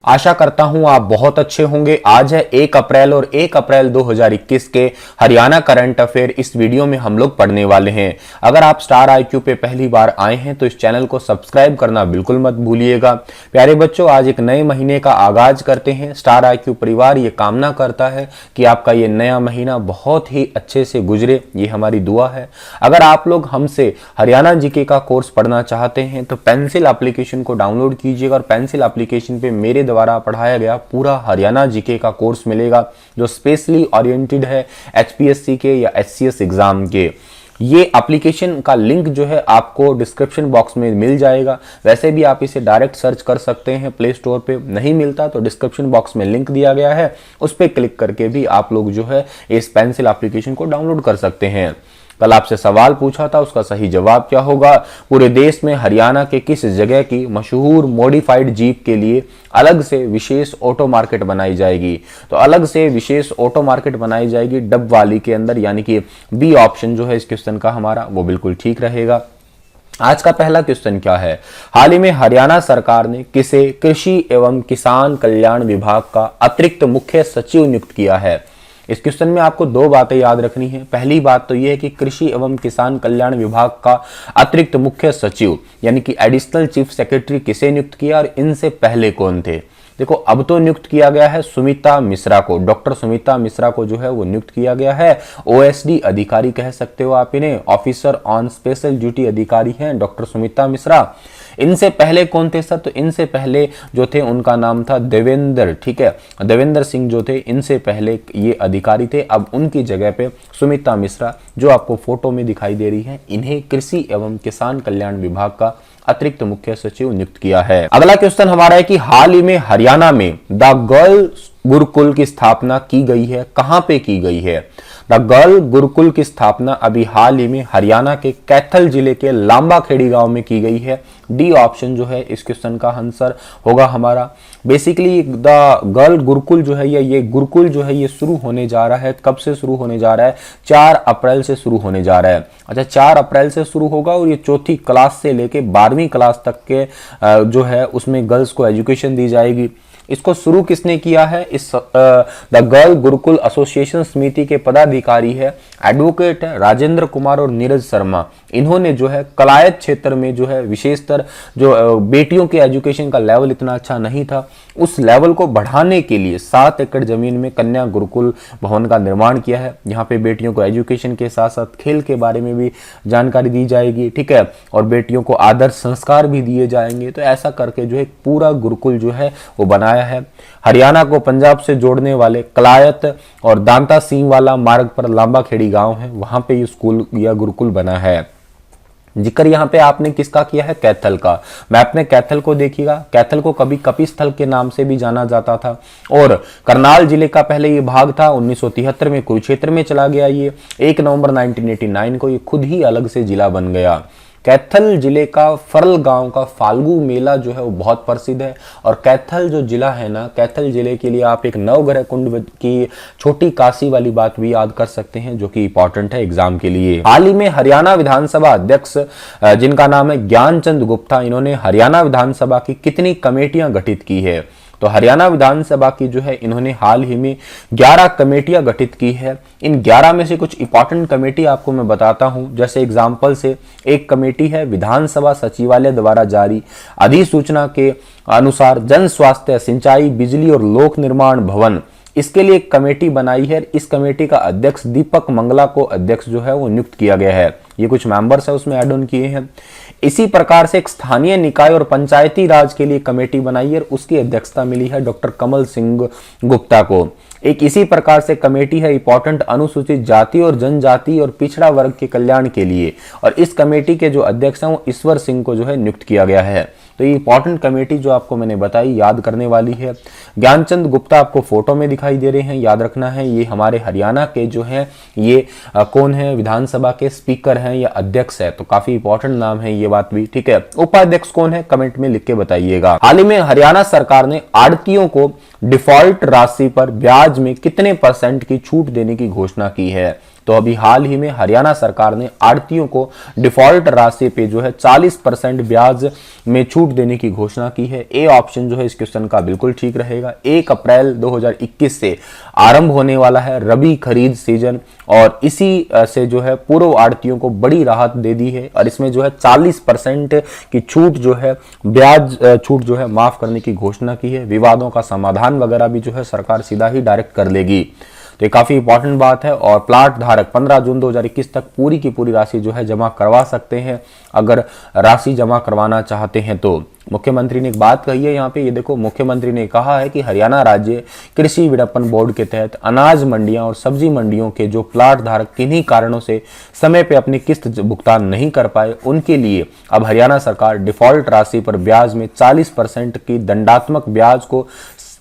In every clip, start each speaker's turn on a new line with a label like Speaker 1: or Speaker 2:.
Speaker 1: आशा करता हूं आप बहुत अच्छे होंगे। आज है 1 अप्रैल और 1 अप्रैल 2021 के हरियाणा करंट अफेयर इस वीडियो में हम लोग पढ़ने वाले हैं। अगर आप स्टार आईक्यू पे पहली बार आए हैं तो इस चैनल को सब्सक्राइब करना बिल्कुल मत भूलिएगा। प्यारे बच्चों, आज एक नए महीने का आगाज करते हैं। स्टार आईक्यू परिवार ये कामना करता है कि आपका ये नया महीना बहुत ही अच्छे से गुजरे, ये हमारी दुआ है। अगर आप लोग हमसे हरियाणा जीके का कोर्स पढ़ना चाहते हैं तो पेंसिल एप्लीकेशन को डाउनलोड कीजिएगा और पेंसिल एप्लीकेशन पे मेरे द्वारा पढ़ाया गया पूरा हरियाणा जीके का कोर्स मिलेगा जो स्पेशली ओरिएंटेड है एचपीएससी के या एचसीएस एग्जाम के। ये एप्लीकेशन का लिंक जो है आपको डिस्क्रिप्शन बॉक्स में मिल जाएगा। वैसे भी आप इसे डायरेक्ट सर्च कर सकते हैं प्ले स्टोर पे, नहीं मिलता तो डिस्क्रिप्शन बॉक्स में लिंक दिया गया है, उस पर क्लिक करके भी आप लोग जो है इस पेंसिल एप्लीकेशन को डाउनलोड कर सकते हैं। कल आपसे सवाल पूछा था, उसका सही जवाब क्या होगा? पूरे देश में हरियाणा के किस जगह की मशहूर मॉडिफाइड जीप के लिए अलग से विशेष ऑटो मार्केट बनाई जाएगी? तो अलग से विशेष ऑटो मार्केट बनाई जाएगी डबवाली के अंदर, यानी कि बी ऑप्शन जो है इस क्वेश्चन का हमारा वो बिल्कुल ठीक रहेगा। आज का पहला क्वेश्चन क्या है? हाल ही में हरियाणा सरकार ने किसे कृषि एवं किसान कल्याण विभाग का अतिरिक्त मुख्य सचिव नियुक्त किया है? इस क्वेश्चन में आपको दो बातें याद रखनी है। पहली बात तो यह है कि कृषि एवं किसान कल्याण विभाग का अतिरिक्त मुख्य सचिव यानी कि एडिशनल चीफ सेक्रेटरी किसे नियुक्त किया और इनसे पहले कौन थे? देखो, अब तो नियुक्त किया गया है सुमिता मिश्रा को, डॉक्टर सुमिता मिश्रा को जो है वो नियुक्त किया गया है। ओएसडी अधिकारी कह सकते हो आप इन्हें, ऑफिसर ऑन स्पेशल ड्यूटी अधिकारी हैं डॉक्टर सुमिता मिश्रा। इनसे पहले कौन थे सर? तो इनसे पहले जो थे उनका नाम था देवेंद्र, ठीक है, देवेंद्र सिंह जो थे इनसे पहले ये अधिकारी थे। अब उनकी जगह पे सुमिता मिश्रा जो आपको फोटो में दिखाई दे रही है, इन्हें कृषि एवं किसान कल्याण विभाग का अतिरिक्त मुख्य सचिव नियुक्त किया है। अगला क्वेश्चन हमारा है कि हाल ही में हरियाणा में द गर्ल गुरुकुल की स्थापना की गई है, कहां पे की गई है? द गर्ल गुरुकुल की स्थापना अभी हाल ही में हरियाणा के कैथल जिले के लांबाखेड़ी गांव में की गई है। डी ऑप्शन जो है इस क्वेश्चन का आंसर होगा हमारा। बेसिकली द गर्ल गुरुकुल जो है ये गुरुकुल जो है ये शुरू होने जा रहा है। कब से शुरू होने जा रहा है? 4 अप्रैल से शुरू होने जा रहा है। अच्छा, 4 अप्रैल से शुरू होगा और ये 4th क्लास से लेके 12वीं क्लास तक के जो है उसमें गर्ल्स को एजुकेशन दी जाएगी। इसको शुरू किसने किया है? इस द गर्ल गुरुकुल एसोसिएशन समिति के पदाधिकारी है एडवोकेट राजेंद्र कुमार और नीरज शर्मा। इन्होंने जो है कलायत क्षेत्र में जो है विशेषतर जो बेटियों के एजुकेशन का लेवल इतना अच्छा नहीं था, उस लेवल को बढ़ाने के लिए 7 एकड़ जमीन में कन्या गुरुकुल भवन का निर्माण किया है। यहाँ पे बेटियों को एजुकेशन के साथ साथ खेल के बारे में भी जानकारी दी जाएगी, ठीक है, और बेटियों को आदर्श संस्कार भी दिए जाएंगे। तो ऐसा करके जो है पूरा गुरुकुल जो है वो बनाया है। हरियाणा को पंजाब से जोड़ने वाले कलायत और दांता सिंह वाला मार्ग पर लांबाखेड़ी गांव है, वहां पे ये स्कूल या गुरुकुल बना है। जिक्र यहाँ पे आपने किसका किया है? कैथल का। मैप में कैथल को देखिएगा। कैथल को कभी कपिस्थल के नाम से भी जाना जाता था और करनाल जिले का पहले ये भाग था। 1973 में कुरुक्षेत्र में चला गया। ये 1 नवंबर 1989 को ये खुद ही अलग से जिला बन गया। कैथल जिले का फरल गांव का फाल्गु मेला जो है वो बहुत प्रसिद्ध है। और कैथल जो जिला है ना, कैथल जिले के लिए आप एक नवग्रह कुंड की छोटी काशी वाली बात भी याद कर सकते हैं जो कि इंपॉर्टेंट है एग्जाम के लिए। हाल ही में हरियाणा विधानसभा अध्यक्ष जिनका नाम है ज्ञानचंद गुप्ता, इन्होंने हरियाणा विधानसभा की कितनी कमेटियां गठित की है? तो हरियाणा विधानसभा की जो है इन्होंने हाल ही में 11 कमेटियां गठित की है। इन 11 में से कुछ इंपॉर्टेंट कमेटी आपको मैं बताता हूं। जैसे एग्जांपल से एक कमेटी है विधानसभा सचिवालय द्वारा जारी अधिसूचना के अनुसार जन स्वास्थ्य, सिंचाई, बिजली और लोक निर्माण भवन, इसके लिए एक कमेटी बनाई है। इस कमेटी का अध्यक्ष दीपक मंगला को अध्यक्ष जो है वो नियुक्त किया गया है। ये कुछ मेंबर्स है उसमें ऐड ऑन किए हैं। इसी प्रकार से एक स्थानीय निकाय और पंचायती राज के लिए कमेटी बनाई है, उसकी अध्यक्षता मिली है डॉक्टर कमल सिंह गुप्ता को। एक इसी प्रकार से कमेटी है इंपॉर्टेंट अनुसूचित जाति और जनजाति और पिछड़ा वर्ग के कल्याण के लिए, और इस कमेटी के जो अध्यक्ष हैं वो ईश्वर सिंह को जो है नियुक्त किया गया है। तो ये इंपॉर्टेंट कमेटी जो आपको मैंने बताई याद करने वाली है। ज्ञानचंद गुप्ता आपको फोटो में दिखाई दे रहे हैं, याद रखना है ये हमारे हरियाणा के जो है ये कौन है? विधानसभा के स्पीकर हैं या अध्यक्ष है, तो काफी इंपॉर्टेंट नाम है ये बात भी, ठीक है। उपाध्यक्ष कौन है? कमेंट में लिख के बताइएगा। हाल ही में हरियाणा सरकार ने आढ़तियों को डिफॉल्ट राशि पर ब्याज में कितने % की छूट देने की घोषणा की है? तो अभी हाल ही में हरियाणा सरकार ने आढ़तियों को डिफॉल्ट राशि पे जो है 40% ब्याज में छूट देने की घोषणा की है। ए ऑप्शन जो है इस क्वेश्चन का बिल्कुल ठीक रहेगा। 1 अप्रैल 2021 से आरंभ होने वाला है रबी खरीद सीजन, और इसी से जो है पूर्व आढ़तियों को बड़ी राहत दे दी है, और इसमें जो है 40% की छूट जो है ब्याज छूट जो है माफ करने की घोषणा की है। विवादों का समाधान वगैरह भी जो है सरकार सीधा ही डायरेक्ट कर लेगी। तो ये काफी इंपॉर्टेंट बात है, और प्लाट धारक 15 जून 2021 तक पूरी की पूरी राशि जो है जमा करवा सकते हैं अगर राशि जमा करवाना चाहते हैं तो। मुख्यमंत्री ने एक बात कही है यहाँ पे, ये देखो, मुख्यमंत्री ने कहा है कि हरियाणा राज्य कृषि विपणन बोर्ड के तहत अनाज मंडियां और सब्जी मंडियों के जो प्लाट धारक किन्हीं कारणों से समय पे अपनी किस्त भुगतान नहीं कर पाए, उनके लिए अब हरियाणा सरकार डिफॉल्ट राशि पर ब्याज में 40% की दंडात्मक ब्याज को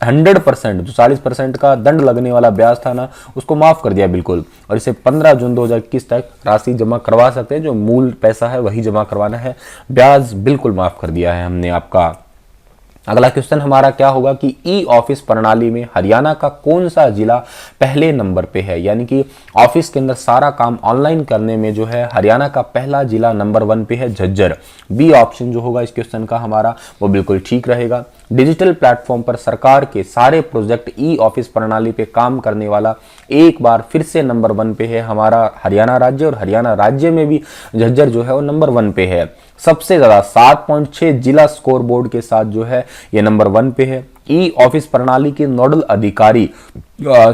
Speaker 1: 100%, जो 40% का दंड लगने वाला ब्याज था ना, उसको माफ कर दिया बिल्कुल, और इसे 15 जून 2021 तक राशि जमा करवा सकते हैं। जो मूल पैसा है वही जमा करवाना है, ब्याज बिल्कुल माफ कर दिया है हमने आपका। अगला क्वेश्चन हमारा क्या होगा कि ई ऑफिस प्रणाली में हरियाणा का कौन सा जिला पहले नंबर पे है, यानी कि ऑफिस के अंदर सारा काम ऑनलाइन करने में जो है हरियाणा का पहला जिला नंबर 1 पे है, झज्जर। बी ऑप्शन जो होगा इस क्वेश्चन का हमारा वो बिल्कुल ठीक रहेगा। डिजिटल प्लेटफॉर्म पर सरकार के सारे प्रोजेक्ट ई ऑफिस प्रणाली पे काम करने वाला एक बार फिर से नंबर 1 पे है हमारा हरियाणा राज्य, और हरियाणा राज्य में भी झज्जर जो है वो नंबर 1 पे है। सबसे ज्यादा 7.6 जिला स्कोर बोर्ड के साथ जो है ये नंबर 1 पे है। ई ऑफिस प्रणाली के नोडल अधिकारी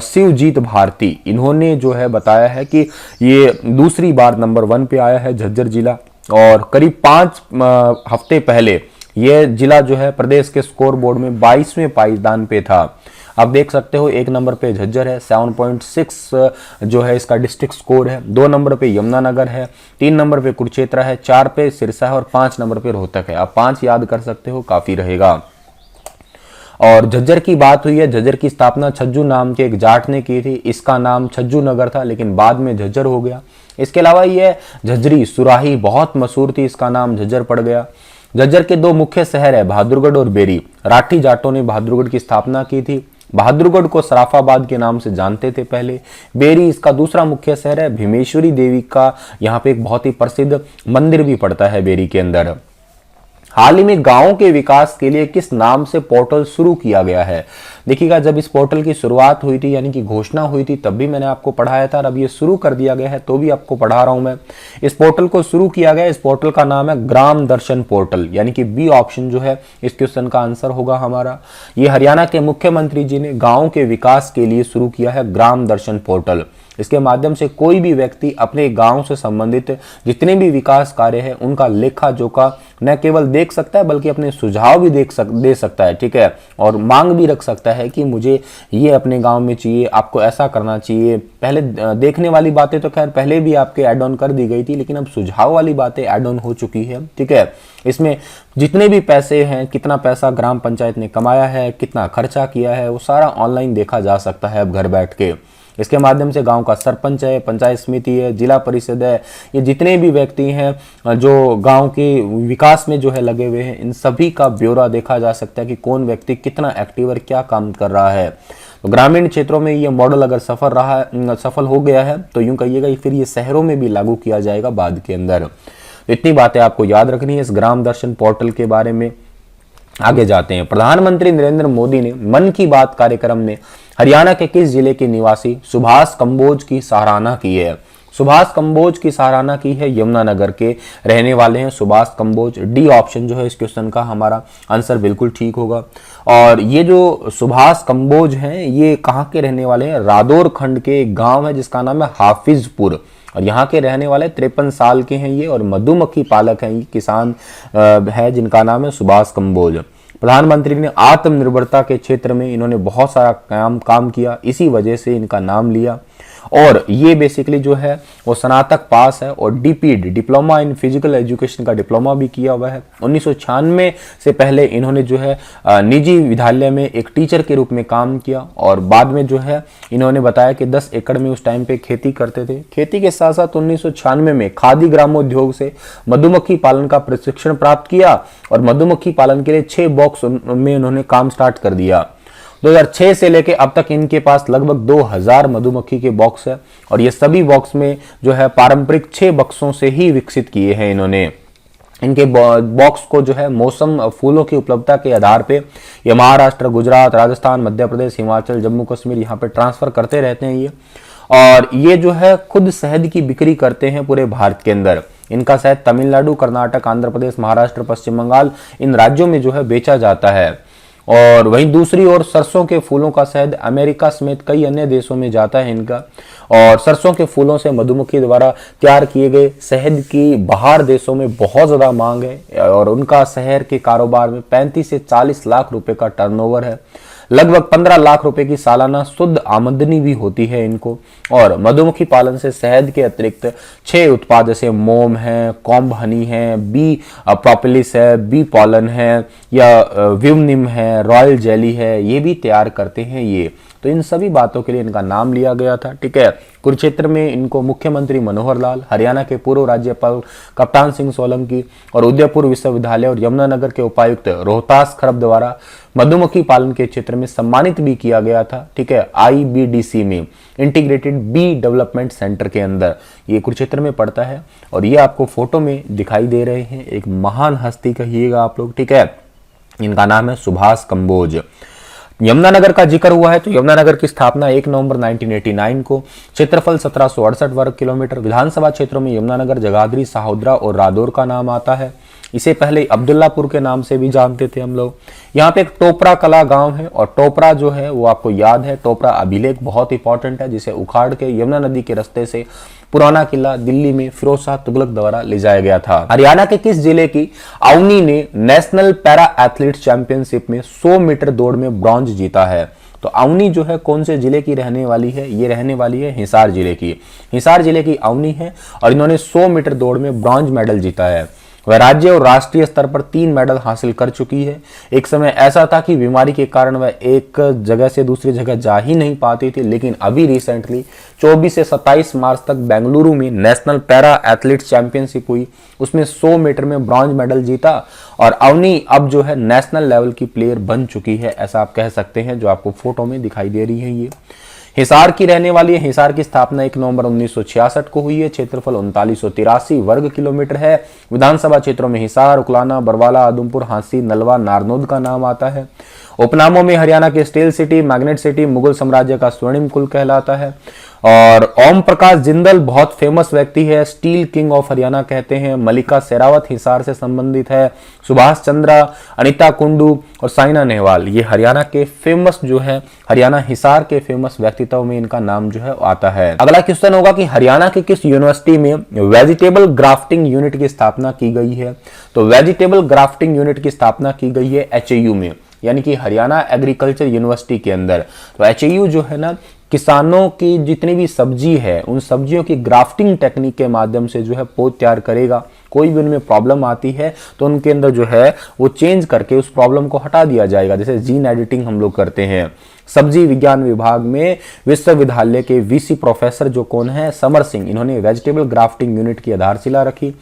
Speaker 1: शिवजीत भारती, इन्होंने जो है बताया है कि ये दूसरी बार नंबर 1 पे आया है झज्जर जिला, और करीब 5 हफ्ते पहले ये जिला जो है प्रदेश के स्कोर बोर्ड में 22वें पायदान पे था। आप देख सकते हो 1 नंबर पे झज्जर है, 7.6 जो है इसका डिस्ट्रिक्ट स्कोर है। 2 नंबर पे यमुनानगर है, 3 नंबर पे कुरुक्षेत्र है, 4 पे सिरसा है, और 5 नंबर पे रोहतक है। आप 5 याद कर सकते हो, काफी रहेगा। और झज्जर की बात हुई है, झज्जर की स्थापना छज्जू नाम के एक जाट ने की थी। इसका नाम छज्जू नगर था, लेकिन बाद में झज्जर हो गया। इसके अलावा ये झज्जरी सुराही बहुत मशहूर थी, इसका नाम झज्जर पड़ गया। झज्जर के 2 मुख्य शहर है, बहादुरगढ़ और बेरी। राठी जाटों ने बहादुरगढ़ की स्थापना की थी। बहादुरगढ़ को सराफाबाद के नाम से जानते थे पहले। बेरी इसका दूसरा मुख्य शहर है। भीमेश्वरी देवी का यहाँ पे एक बहुत ही प्रसिद्ध मंदिर भी पड़ता है बेरी के अंदर। हाल ही में गांवों के विकास के लिए किस नाम से पोर्टल शुरू किया गया है? देखिएगा, जब इस पोर्टल की शुरुआत हुई थी, यानी कि घोषणा हुई थी, तब भी मैंने आपको पढ़ाया था, और अब ये शुरू कर दिया गया है तो भी आपको पढ़ा रहा हूं मैं। इस पोर्टल को शुरू किया गया, इस पोर्टल का नाम है ग्राम दर्शन पोर्टल, यानी कि बी ऑप्शन जो है इस क्वेश्चन का आंसर होगा हमारा। ये हरियाणा के मुख्यमंत्री जी ने गाँव के विकास के लिए शुरू किया है ग्राम दर्शन पोर्टल। इसके माध्यम से कोई भी व्यक्ति अपने गांव से संबंधित जितने भी विकास कार्य है उनका लेखा जोखा न केवल देख सकता है, बल्कि अपने सुझाव भी दे सकता है, ठीक है, और मांग भी रख सकता है कि मुझे ये अपने गांव में चाहिए, आपको ऐसा करना चाहिए। पहले देखने वाली बातें तो खैर पहले भी आपके ऐड ऑन कर दी गई थी, लेकिन अब सुझाव वाली बातें ऐड ऑन हो चुकी है, ठीक है। इसमें जितने भी पैसे हैं, कितना पैसा ग्राम पंचायत ने कमाया है, कितना खर्चा किया है, वो सारा ऑनलाइन देखा जा सकता है अब घर बैठ के। इसके माध्यम से गांव का सरपंच है, पंचायत समिति है, जिला परिषद है, ये जितने भी व्यक्ति हैं जो गांव के विकास में जो है लगे हुए हैं, इन सभी का ब्यौरा देखा जा सकता है कि कौन व्यक्ति कितना एक्टिव और क्या काम कर रहा है। तो ग्रामीण क्षेत्रों में ये मॉडल अगर सफल हो गया है तो यूं कहिएगा फिर ये शहरों में भी लागू किया जाएगा बाद के अंदर। इतनी बातें आपको याद रखनी है इस ग्राम दर्शन पोर्टल के बारे में। आगे जाते हैं। प्रधानमंत्री नरेंद्र मोदी ने मन की बात कार्यक्रम में हरियाणा के किस जिले के निवासी सुभाष कंबोज की सराहना की है? सुभाष कंबोज की सराहना की है, यमुनानगर के रहने वाले हैं सुभाष कंबोज। डी ऑप्शन जो है इस क्वेश्चन का हमारा आंसर बिल्कुल ठीक होगा। और ये जो सुभाष कंबोज हैं ये कहाँ के रहने वाले हैं? रादौर खंड के एक गांव है जिसका नाम है हाफिजपुर, और यहाँ के रहने वाले 53 साल के हैं ये, और मधुमक्खी पालक हैं, ये किसान है जिनका नाम है सुभाष कंबोज। प्रधानमंत्री ने आत्मनिर्भरता के क्षेत्र में इन्होंने बहुत सारा काम किया, इसी वजह से इनका नाम लिया। और ये बेसिकली जो है वो स्नातक पास है और डीपीड डिप्लोमा इन फिजिकल एजुकेशन का डिप्लोमा भी किया हुआ है। 1996 से पहले इन्होंने जो है निजी विद्यालय में एक टीचर के रूप में काम किया, और बाद में जो है इन्होंने बताया कि 10 एकड़ में उस टाइम पे खेती करते थे। खेती के साथ साथ 1996 में खादी ग्रामोद्योग से मधुमक्खी पालन का प्रशिक्षण प्राप्त किया, और मधुमक्खी पालन के लिए 6 बॉक्स में उन्होंने काम स्टार्ट कर दिया। 2006 से लेके अब तक इनके पास लगभग 2000 मधुमक्खी के बॉक्स है और ये सभी बॉक्स में जो है पारंपरिक 6 बक्सों से ही विकसित किए हैं इन्होंने। इनके बॉक्स को जो है मौसम फूलों की उपलब्धता के आधार पे ये महाराष्ट्र, गुजरात, राजस्थान, मध्य प्रदेश, हिमाचल, जम्मू कश्मीर यहाँ पे ट्रांसफर करते रहते हैं ये। और ये जो है खुद शहद की बिक्री करते हैं पूरे भारत के अंदर। इनका शहद तमिलनाडु, कर्नाटक, आंध्र प्रदेश, महाराष्ट्र, पश्चिम बंगाल इन राज्यों में जो है बेचा जाता है। और वहीं दूसरी ओर सरसों के फूलों का शहद अमेरिका समेत कई अन्य देशों में जाता है इनका। और सरसों के फूलों से मधुमक्खी द्वारा तैयार किए गए शहद की बाहर देशों में बहुत ज्यादा मांग है और उनका शहर के कारोबार में 35 से 40 लाख रुपए का टर्नओवर है। लगभग 15 लाख रुपए की सालाना शुद्ध आमदनी भी होती है इनको। और मधुमक्खी पालन से शहद के अतिरिक्त 6 उत्पाद जैसे मोम है, कॉम्ब हनी है, बी प्रोपोलिस है, बी पॉलन है या विवनिम है, रॉयल जेली है, ये भी तैयार करते हैं ये। तो इन सभी बातों के लिए इनका नाम लिया गया था, ठीक है। कुरुक्षेत्र में इनको मुख्यमंत्री मनोहर लाल, हरियाणा के पूर्व राज्यपाल कप्तान सिंह सोलंकी और उदयपुर विश्वविद्यालय और यमुनानगर के उपायुक्त रोहतास खरब द्वारा मधुमक्खी पालन के क्षेत्र में सम्मानित भी किया गया था, ठीक है। IBDC में इंटीग्रेटेड बी डेवलपमेंट सेंटर के अंदर ये कुरुक्षेत्र में पड़ता है। और ये आपको फोटो में दिखाई दे रहे हैं, एक महान हस्ती कहिएगा आप लोग, ठीक है। इनका नाम है सुभाष कंबोज। यमुनानगर का जिक्र हुआ है तो यमुनानगर की स्थापना 1 नवंबर 1989 को, क्षेत्रफल 1768 वर्ग किलोमीटर, विधानसभा क्षेत्रों में यमुनानगर, जगाधरी, सहोदरा और रादौर का नाम आता है। इसे पहले अब्दुल्लापुर के नाम से भी जानते थे हम लोग। यहाँ पे एक टोपरा कला गांव है और टोपरा जो है वो आपको याद है, टोपरा अभिलेख बहुत इंपॉर्टेंट है, जिसे उखाड़ के यमुना नदी के रास्ते से पुराना किला दिल्ली में फिरोज शाह तुगलक द्वारा ले जाया गया था। हरियाणा के किस जिले की अवनी ने नेशनल पैरा एथलीट चैंपियनशिप में 100 मीटर दौड़ में ब्रॉन्ज जीता है? तो अवनी जो है कौन से जिले की रहने वाली है? ये रहने वाली है हिसार जिले की। हिसार जिले की अवनी है और इन्होंने 100 मीटर दौड़ में ब्रॉन्ज मेडल जीता है। वह राज्य और राष्ट्रीय स्तर पर 3 मेडल हासिल कर चुकी है। एक समय ऐसा था कि बीमारी के कारण वह एक जगह से दूसरी जगह जा ही नहीं पाती थी, लेकिन अभी रिसेंटली 24 से 27 मार्च तक बेंगलुरु में नेशनल पैरा एथलीट्स चैंपियनशिप हुई, उसमें 100 मीटर में ब्रॉन्ज मेडल जीता और अवनी अब जो है नेशनल लेवल की प्लेयर बन चुकी है, ऐसा आप कह सकते हैं, जो आपको फोटो में दिखाई दे रही है। ये हिसार की रहने वाली है। हिसार की स्थापना 1 नवंबर 1966 को हुई है। क्षेत्रफल 3983 वर्ग किलोमीटर है। विधानसभा क्षेत्रों में हिसार, उकलाना, बरवाला, उधमपुर, हांसी, नलवा, नारनौद का नाम आता है। उपनामों में हरियाणा के steel city, magnet city, Mughal साम्राज्य का स्वर्णिम कुल कहलाता है। और ओम प्रकाश जिंदल बहुत फेमस व्यक्ति है, स्टील किंग ऑफ हरियाणा कहते हैं। मलिका शेरावत हिसार से संबंधित है। सुभाष चंद्रा, अनिता कुंडू और साइना नेहवाल ये हरियाणा के फेमस जो है, हरियाणा हिसार के फेमस व्यक्तित्व में इनका नाम जो है आता है। अगला क्वेश्चन होगा कि हरियाणा के किस यूनिवर्सिटी में वेजिटेबल ग्राफ्टिंग यूनिट की स्थापना की गई है? तो वेजिटेबल ग्राफ्टिंग यूनिट की स्थापना की गई है HAU में, यानी कि हरियाणा एग्रीकल्चर यूनिवर्सिटी के अंदर। तो HAU जो है ना, किसानों की जितनी भी सब्जी है उन सब्जियों की ग्राफ्टिंग टेक्निक के माध्यम से जो है पौध तैयार करेगा। कोई भी उनमें प्रॉब्लम आती है तो उनके अंदर जो है वो चेंज करके उस प्रॉब्लम को हटा दिया जाएगा, जैसे जीन एडिटिंग हम लोग करते हैं। सब्जी विज्ञान विभाग में विश्वविद्यालय के VC प्रोफेसर जो कौन है, समर सिंह, इन्होंने वेजिटेबल ग्राफ्टिंग यूनिट की आधारशिला रखी।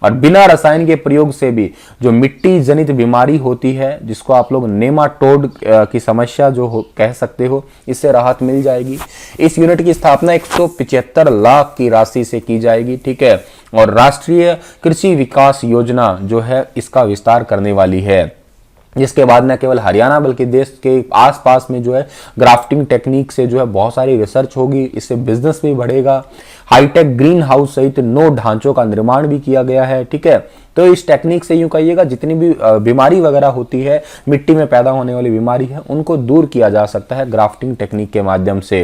Speaker 1: और बिना रसायन के प्रयोग से भी जो मिट्टी जनित बीमारी होती है, जिसको आप लोग नेमाटोड की समस्या जो कह सकते हो, इससे राहत मिल जाएगी। इस यूनिट की स्थापना 175 लाख की राशि से की जाएगी, ठीक है। और राष्ट्रीय कृषि विकास योजना जो है इसका विस्तार करने वाली है, जिसके बाद न केवल हरियाणा बल्कि देश के आसपास में जो है ग्राफ्टिंग टेक्निक से जो है बहुत सारी रिसर्च होगी, इससे बिजनेस भी बढ़ेगा। हाईटेक ग्रीन हाउस सहित 9 ढांचों का निर्माण भी किया गया है, ठीक है। तो इस टेक्निक से यूं कहिएगा जितनी भी बीमारी वगैरह होती है, मिट्टी में पैदा होने वाली बीमारी है, उनको दूर किया जा सकता है ग्राफ्टिंग टेक्निक के माध्यम से।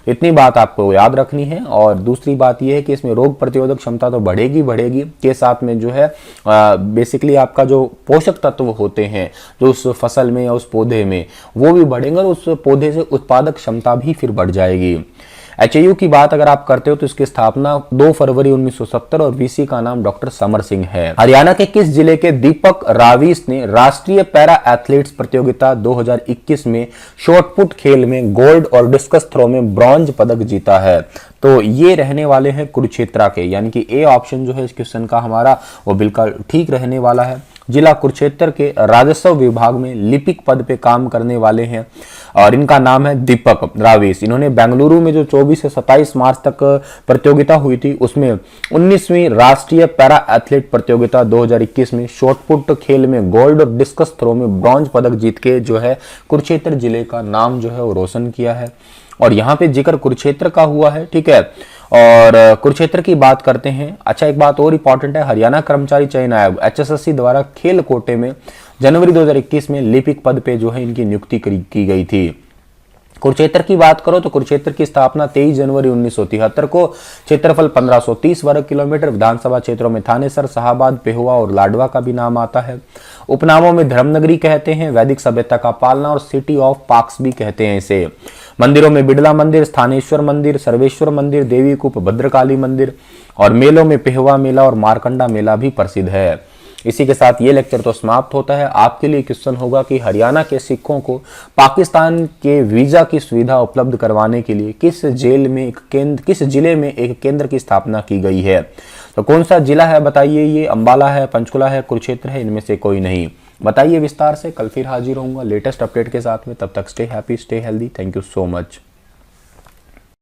Speaker 1: इतनी बात आपको याद रखनी है। और दूसरी बात यह है कि इसमें रोग प्रतिरोधक क्षमता तो बढ़ेगी के साथ में जो है बेसिकली आपका जो पोषक तत्व होते हैं जो उस फसल में या उस पौधे में, वो भी बढ़ेंगे और उस पौधे से उत्पादक क्षमता भी फिर बढ़ जाएगी। HAU की बात अगर आप करते हो तो इसकी स्थापना 2 फरवरी 1970 और VC का नाम डॉक्टर समर सिंह है। हरियाणा के किस जिले के दीपक रावीस ने राष्ट्रीय पैरा एथलीट्स प्रतियोगिता 2021 में शॉटपुट खेल में गोल्ड और डिस्कस थ्रो में ब्रॉन्ज पदक जीता है? तो ये रहने वाले हैं कुरुक्षेत्र के, यानी कि A ऑप्शन जो है इस क्वेश्चन का हमारा वो बिल्कुल ठीक रहने वाला है। जिला कुरुक्षेत्र के राजस्व विभाग में लिपिक पद पे काम करने वाले हैं और इनका नाम है दीपक रावेश। इन्होंने बेंगलुरु में जो 24 से 27 मार्च तक प्रतियोगिता हुई थी उसमें 19वीं राष्ट्रीय पैरा एथलीट प्रतियोगिता 2021 में शॉटपुट खेल में गोल्ड और डिस्कस थ्रो में ब्रॉन्ज पदक जीत के जो है कुरुक्षेत्र जिले का नाम जो है वो रोशन किया है। और यहाँ पे जिक्र कुरुक्षेत्र का हुआ है, ठीक है। और कुरुक्षेत्र की बात करते हैं। अच्छा, एक बात और इंपॉर्टेंट है, हरियाणा कर्मचारी चयन आयोग HSSC द्वारा खेल कोटे में जनवरी 2021 में लिपिक पद पे जो है इनकी नियुक्ति की गई थी। कुरुक्षेत्र की बात करो तो कुरुक्षेत्र की स्थापना 23 जनवरी 1973 को, क्षेत्रफल 1530 वर्ग किलोमीटर, विधानसभा क्षेत्रों में थानेसर, शाहबाद, पेहुआ और लाडवा का भी नाम आता है। उपनामों में धर्मनगरी कहते हैं, वैदिक सभ्यता का पालना और सिटी ऑफ पार्क्स भी कहते हैं इसे। मंदिरों में बिड़ला मंदिर, स्थानेश्वर मंदिर, सर्वेश्वर मंदिर, देवी कूप, भद्रकाली मंदिर और मेलों में पेहुआ मेला और मारकंडा मेला भी प्रसिद्ध है। इसी के साथ ये लेक्चर तो समाप्त होता है। आपके लिए क्वेश्चन होगा कि हरियाणा के सिखों को पाकिस्तान के वीजा की सुविधा उपलब्ध करवाने के लिए किस जिले में एक केंद्र की स्थापना की गई है। तो कौन सा जिला है बताइए, ये अंबाला है, पंचकुला है, कुरुक्षेत्र है, इनमें से कोई नहीं। बताइए विस्तार से। कल फिर हाजिर होऊंगा लेटेस्ट अपडेट के साथ में। तब तक stay happy, stay healthy. Thank you so much.